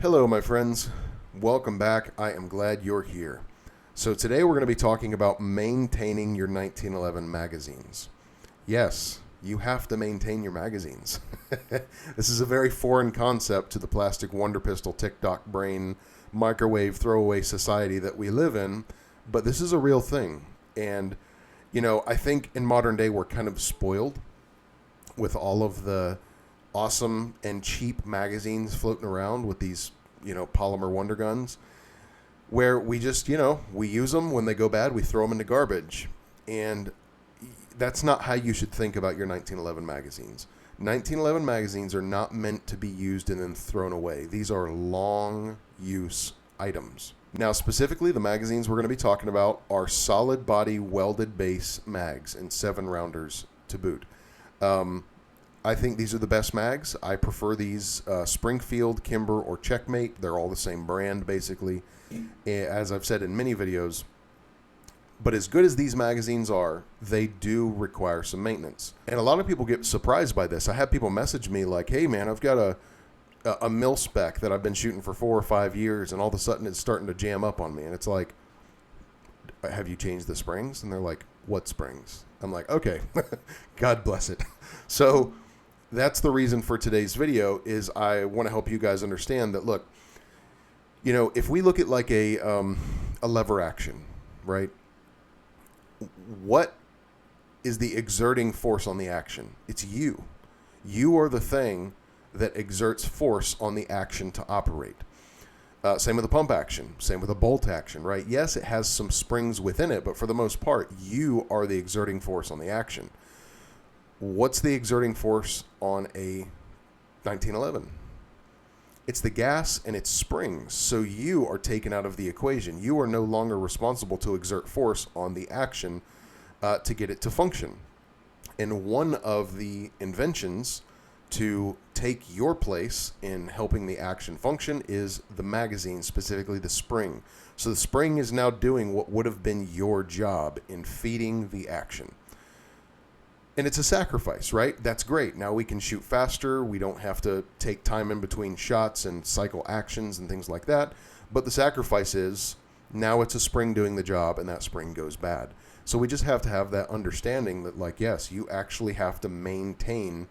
Hello, my friends. Welcome back. I am glad you're here. So, today we're going to be talking about maintaining your 1911 magazines. Yes, you have to maintain your magazines. This is a very foreign concept to the plastic wonder pistol, tick-tock brain, microwave throwaway society that we live in, but this is a real thing. And, I think in modern day we're kind of spoiled with all of the awesome and cheap magazines floating around with these, polymer wonder guns, where we just, we use them. When they go bad, we throw them into garbage. And that's not how you should think about your 1911 magazines. 1911 magazines are not meant to be used and then thrown away. These are long use items. Now, specifically, the magazines we're going to be talking about are solid body welded base mags and 7-rounders to boot. I think these are the best mags. I prefer these Springfield, Kimber, or Checkmate. They're all the same brand, basically, as I've said in many videos. But as good as these magazines are, they do require some maintenance. And a lot of people get surprised by this. I have people message me like, hey, man, I've got a mil spec that I've been shooting for 4 or 5 years, and all of a sudden it's starting to jam up on me. And it's like, have you changed the springs? And they're like, what springs? I'm like, okay, God bless it. So that's the reason for today's video. Is I want to help you guys understand that, look, if we look at like a lever action, right? What is the exerting force on the action? It's you. You are the thing that exerts force on the action to operate. Same with a pump action. Same with a bolt action, right? Yes, it has some springs within it, but for the most part, you are the exerting force on the action. What's the exerting force on a 1911? It's the gas and its springs. So you are taken out of the equation. You are no longer responsible to exert force on the action to get it to function. And one of the inventions to take your place in helping the action function is the magazine, specifically the spring. So the spring is now doing what would have been your job in feeding the action. And it's a sacrifice, right? That's great. Now we can shoot faster. We don't have to take time in between shots and cycle actions and things like that. But the sacrifice is now it's a spring doing the job, and that spring goes bad. So we just have to have that understanding that, like, yes, you actually have to maintain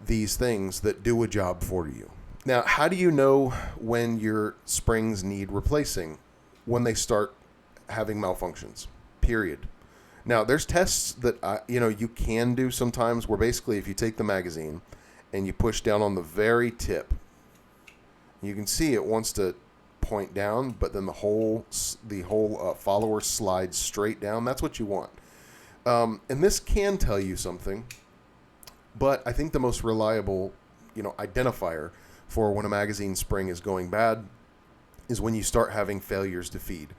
these things that do a job for you. Now, how do you know when your springs need replacing? When they start having malfunctions, period. Now, there's tests that you can do sometimes where basically if you take the magazine and you push down on the very tip, you can see it wants to point down, but then the whole follower slides straight down. That's what you want. And this can tell you something, but I think the most reliable, identifier for when a magazine spring is going bad is when you start having failures to feed.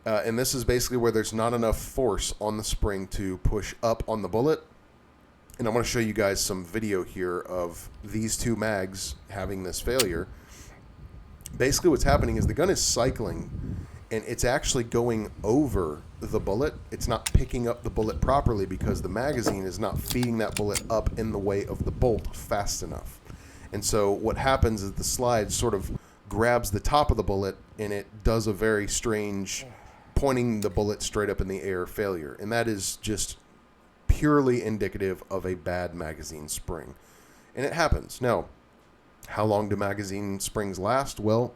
And this is basically where there's not enough force on the spring to push up on the bullet. And I'm going to show you guys some video here of these two mags having this failure. Basically what's happening is the gun is cycling, and it's actually going over the bullet. It's not picking up the bullet properly because the magazine is not feeding that bullet up in the way of the bolt fast enough. And so what happens is the slide sort of grabs the top of the bullet, and it does a very strange pointing the bullet straight up in the air failure. And that is just purely indicative of a bad magazine spring. And it happens. Now, how long do magazine springs last? Well,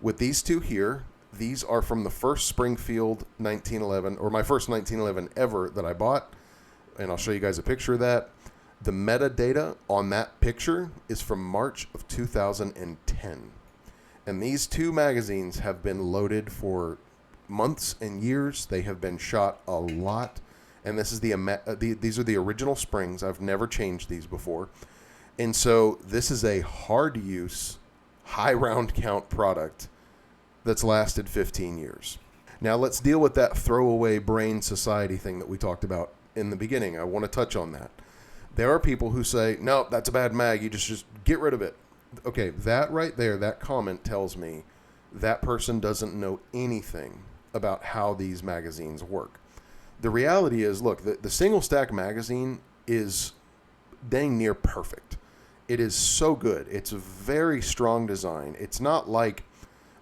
with these two here, these are from the first Springfield 1911, or my first 1911 ever that I bought. And I'll show you guys a picture of that. The metadata on that picture is from March of 2010. And these two magazines have been loaded for months and years. They have been shot a lot, and this is these are the original springs. I've never changed these before, and so this is a hard use, high round count product that's lasted 15 years. Now let's deal with that throwaway brain society thing that we talked about in the beginning. I want to touch on that. There are people who say, no, that's a bad mag, you just get rid of it. Okay, that right there, that comment tells me that person doesn't know anything about how these magazines work. The reality is, look, the single stack magazine is dang near perfect. It is so good. It's a very strong design. It's not like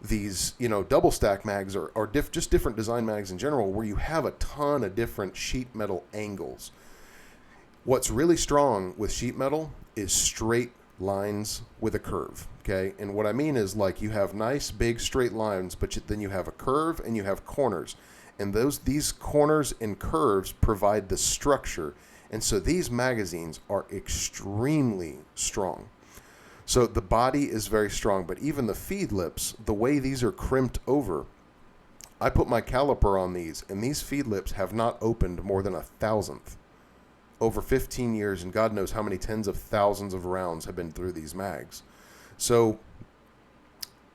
these, double stack mags or just different design mags in general, where you have a ton of different sheet metal angles. What's really strong with sheet metal is straight lines with a curve. Okay. And what I mean is, like, you have nice big straight lines, but then you have a curve and you have corners. And these corners and curves provide the structure. And so these magazines are extremely strong. So the body is very strong, but even the feed lips, the way these are crimped over, I put my caliper on these, and these feed lips have not opened more than 1,000th over 15 years, and God knows how many tens of thousands of rounds have been through these mags. So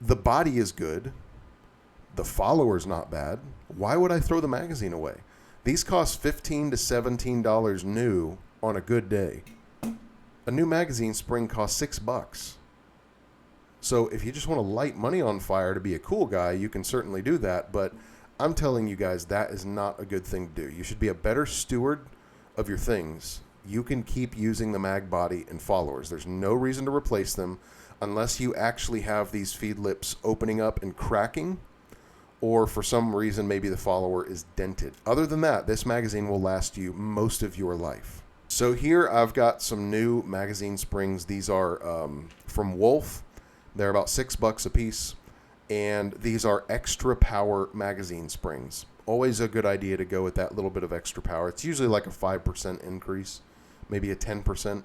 the body is good. The follower's not bad. Why would I throw the magazine away? These cost $15 to $17 new on a good day. A new magazine spring costs $6. So if you just want to light money on fire to be a cool guy, you can certainly do that. But I'm telling you guys, that is not a good thing to do. You should be a better steward of your things. You can keep using the mag body and followers. There's no reason to replace them unless you actually have these feed lips opening up and cracking, or for some reason maybe the follower is dented. Other than that, this magazine will last you most of your life. So here I've got some new magazine springs. These are from Wolf. They're about $6 a piece, and these are extra power magazine springs. Always a good idea to go with that little bit of extra power. It's usually like a 5% increase, maybe a 10%.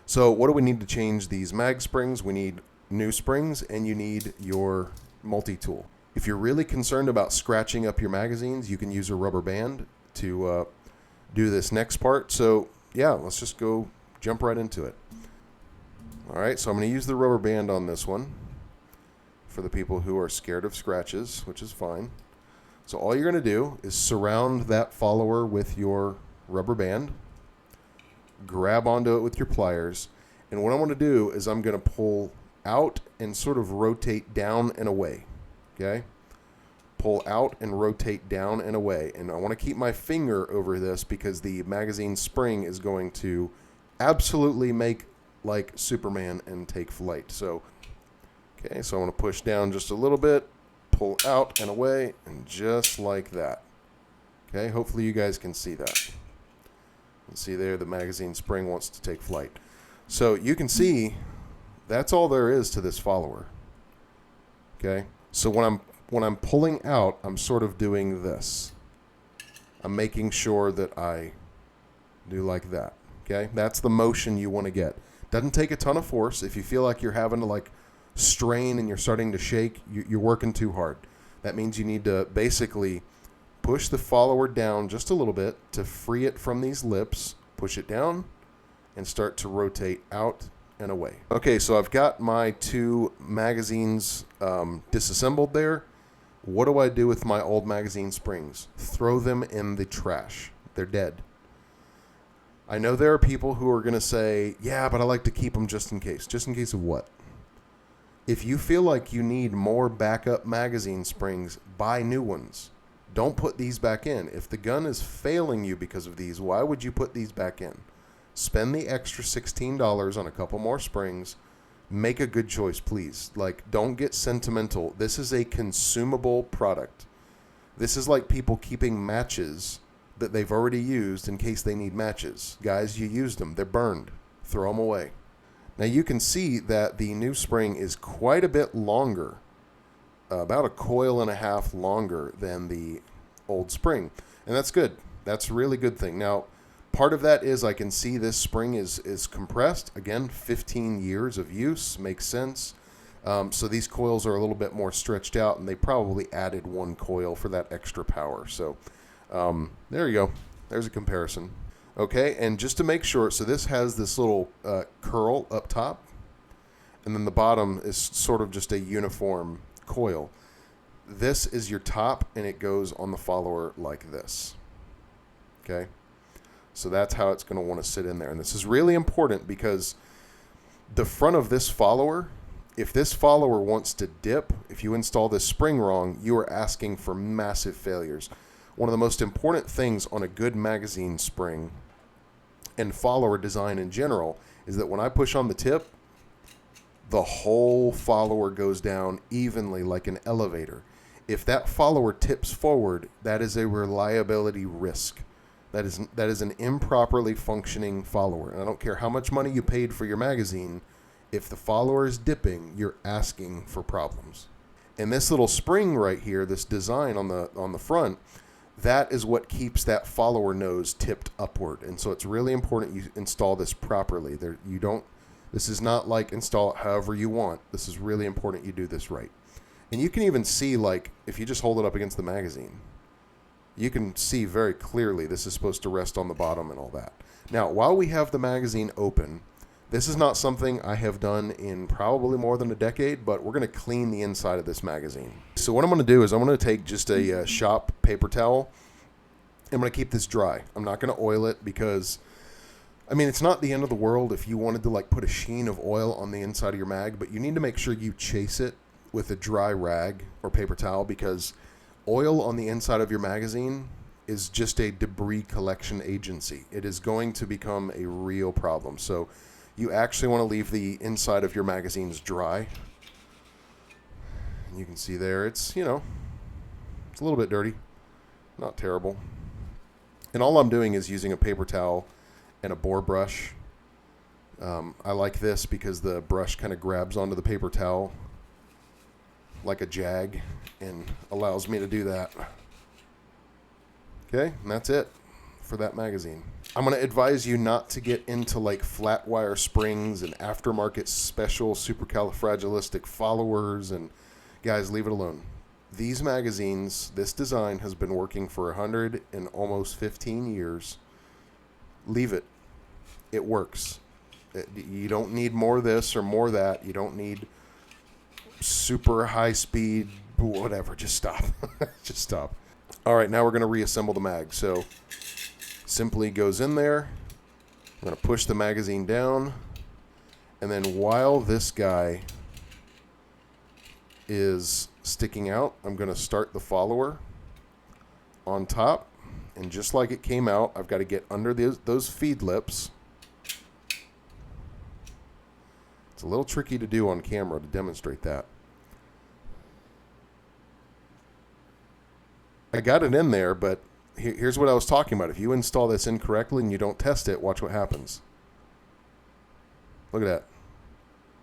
So what do we need to change these mag springs? We need new springs, and you need your multi-tool. If you're really concerned about scratching up your magazines, you can use a rubber band to do this next part. So yeah, let's just go jump right into it. All right, so I'm going to use the rubber band on this one for the people who are scared of scratches, which is fine. So all you're going to do is surround that follower with your rubber band, grab onto it with your pliers, and what I want to do is I'm going to pull out and sort of rotate down and away. Okay? Pull out and rotate down and away. And I want to keep my finger over this because the magazine spring is going to absolutely make like Superman and take flight. So, okay, so I want to push down just a little bit, pull out and away, and just like that. Okay, hopefully you guys can see that. You can see there the magazine spring wants to take flight. So you can see that's all there is to this follower. Okay, so when I'm pulling out, I'm sort of doing this. I'm making sure that I do like that. Okay, that's the motion you want to get. Doesn't take a ton of force. If you feel like you're having to like strain and you're starting to shake, you're working too hard. That means you need to basically push the follower down just a little bit to free it from these lips, push it down, and start to rotate out and away. Okay, so I've got my two magazines disassembled there. What do I do with my old magazine springs? Throw them in the trash. They're dead. I know there are people who are going to say, yeah, but I like to keep them just in case. Just in case of what? If you feel like you need more backup magazine springs, buy new ones. Don't put these back in. If the gun is failing you because of these, why would you put these back in? Spend the extra $16 on a couple more springs. Make a good choice, please. Like, don't get sentimental. This is a consumable product. This is like people keeping matches that they've already used in case they need matches. Guys, you used them. They're burned. Throw them away. Now you can see that the new spring is quite a bit longer, about a coil and a half longer than the old spring. And that's good. That's a really good thing. Now, part of that is I can see this spring is compressed. Again, 15 years of use makes sense. So these coils are a little bit more stretched out, and they probably added one coil for that extra power. So there you go. There's a comparison. Okay, and just to make sure, so this has this little curl up top, and then the bottom is sort of just a uniform coil. This is your top, and it goes on the follower like this. Okay, so that's how it's going to want to sit in there. And this is really important because the front of this follower, if this follower wants to dip, if you install this spring wrong, you are asking for massive failures. One of the most important things on a good magazine spring and follower design in general is that when I push on the tip, the whole follower goes down evenly like an elevator. If that follower tips forward, that is a reliability risk. That is an improperly functioning follower. And I don't care how much money you paid for your magazine, if the follower is dipping, you're asking for problems. And this little spring right here, this design on the front, that is what keeps that follower nose tipped upward. And so it's really important you install this properly. This is not like install it however you want. This is really important you do this right. And you can even see, like, if you just hold it up against the magazine, you can see very clearly this is supposed to rest on the bottom and all that. Now, while we have the magazine open, this is not something I have done in probably more than a decade, but we're going to clean the inside of this magazine. So what I'm going to do is I'm going to take just a shop paper towel. I'm going to keep this dry. I'm not going to oil it because, I mean, it's not the end of the world if you wanted to like put a sheen of oil on the inside of your mag, but you need to make sure you chase it with a dry rag or paper towel, because oil on the inside of your magazine is just a debris collection agency. It is going to become a real problem. So you actually want to leave the inside of your magazines dry. And you can see there, it's, you know, it's a little bit dirty. Not terrible. And all I'm doing is using a paper towel and a bore brush. I like this because the brush kind of grabs onto the paper towel like a jag and allows me to do that. Okay, and that's it for that magazine. I'm going to advise you not to get into like flat wire springs and aftermarket special supercalifragilistic followers, and guys, leave it alone. These magazines, this design has been working for 100 and almost 15 years. Leave it. It works. You don't need more of this or more of that. You don't need super high speed, whatever. Just stop. Just stop. All right, now we're going to reassemble the mag. So simply goes in there. I'm going to push the magazine down. And then while this guy is sticking out, I'm going to start the follower on top. And just like it came out, I've got to get under those feed lips. It's a little tricky to do on camera to demonstrate that. I got it in there, but here's what I was talking about. If you install this incorrectly and you don't test it, watch what happens. Look at that.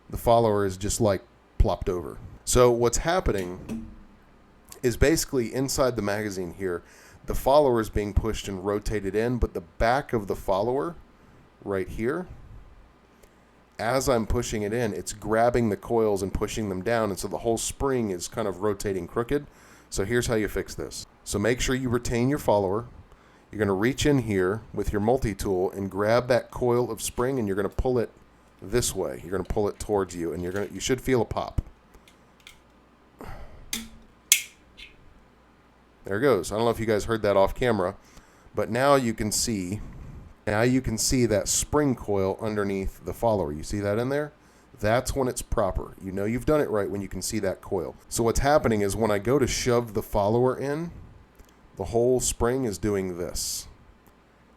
The follower is just like plopped over. So what's happening is basically inside the magazine here, the follower is being pushed and rotated in, but the back of the follower right here, as I'm pushing it in, it's grabbing the coils and pushing them down, and so the whole spring is kind of rotating crooked. So here's how you fix this. So make sure you retain your follower. You're going to reach in here with your multi-tool and grab that coil of spring, and you're going to pull it this way. You're going to pull it towards you, and you should feel a pop. There it goes. I don't know if you guys heard that off camera, but now you can see that spring coil underneath the follower. You see that in there? That's when it's proper. You know you've done it right when you can see that coil. So what's happening is when I go to shove the follower in, the whole spring is doing this.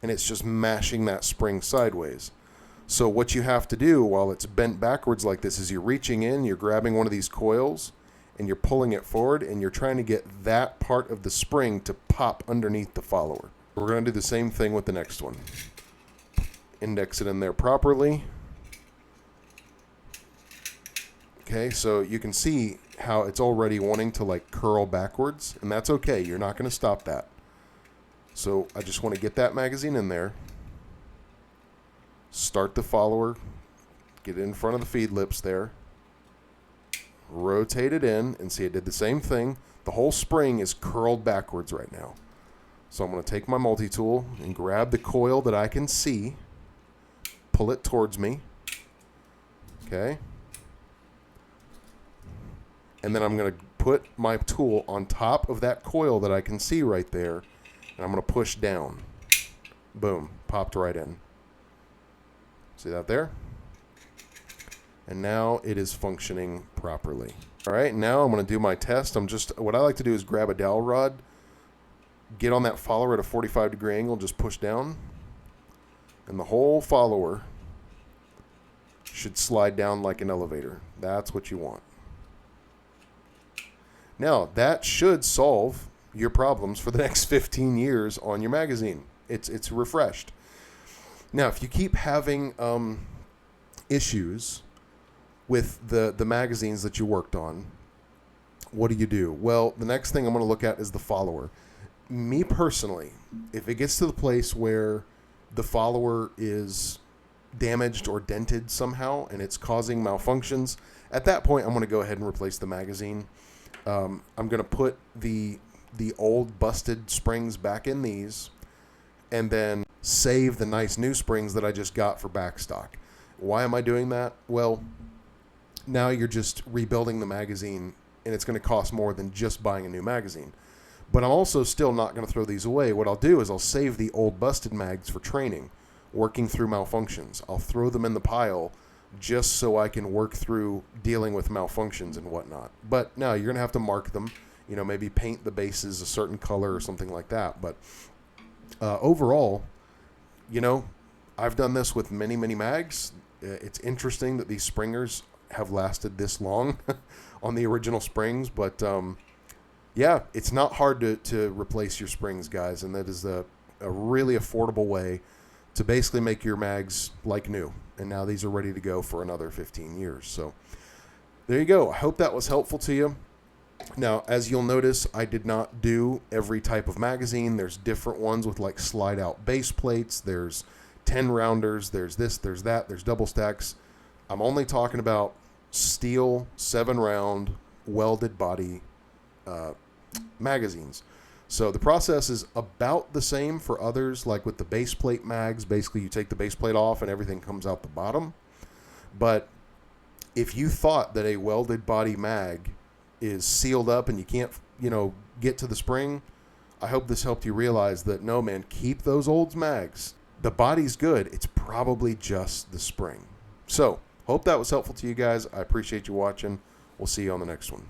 And it's just mashing that spring sideways. So what you have to do while it's bent backwards like this is you're reaching in, you're grabbing one of these coils, and you're pulling it forward, and you're trying to get that part of the spring to pop underneath the follower. We're going to do the same thing with the next one. Index it in there properly. Okay, so you can see how it's already wanting to like curl backwards, and that's okay. You're not going to stop that. So I just want to get that magazine in there, start the follower, get it in front of the feed lips there, rotate it in, and see it did the same thing. The whole spring is curled backwards right now. So I'm going to take my multi-tool and grab the coil that I can see, pull it towards me. Okay. And then I'm going to put my tool on top of that coil that I can see right there, and I'm going to push down. Boom, popped right in. See that there? And now it is functioning properly. All right, now I'm going to do my test. What I like to do is grab a dowel rod, get on that follower at a 45-degree angle, just push down. And the whole follower should slide down like an elevator. That's what you want. Now, that should solve your problems for the next 15 years on your magazine. It's refreshed. Now, if you keep having issues with the magazines that you worked on, what do? Well, the next thing I'm going to look at is the follower. Me personally, if it gets to the place where the follower is damaged or dented somehow and it's causing malfunctions, at that point I'm going to go ahead and replace the magazine. I'm going to put the old busted springs back in these and then save the nice new springs that I just got for backstock. Why am I doing that? Well, now you're just rebuilding the magazine and it's going to cost more than just buying a new magazine. But I'm also still not going to throw these away. What I'll do is I'll save the old busted mags for training, working through malfunctions. I'll throw them in the pile just so I can work through dealing with malfunctions and whatnot. But now you're going to have to mark them, maybe paint the bases a certain color or something like that. But overall, I've done this with many, many mags. It's interesting that these springers have lasted this long on the original springs, but yeah, it's not hard to replace your springs, guys, and that is a really affordable way to basically make your mags like new. And now these are ready to go for another 15 years. So there you go. I hope that was helpful to you. Now, as you'll notice, I did not do every type of magazine. There's different ones with like slide out base plates. There's 10 rounders. There's this, there's that, there's double stacks. I'm only talking about steel 7-round welded body magazines. So the process is about the same for others, like with the base plate mags. Basically, you take the base plate off and everything comes out the bottom. But if you thought that a welded body mag is sealed up and you can't, get to the spring, I hope this helped you realize that, no, man, keep those old mags. The body's good. It's probably just the spring. So, hope that was helpful to you guys. I appreciate you watching. We'll see you on the next one.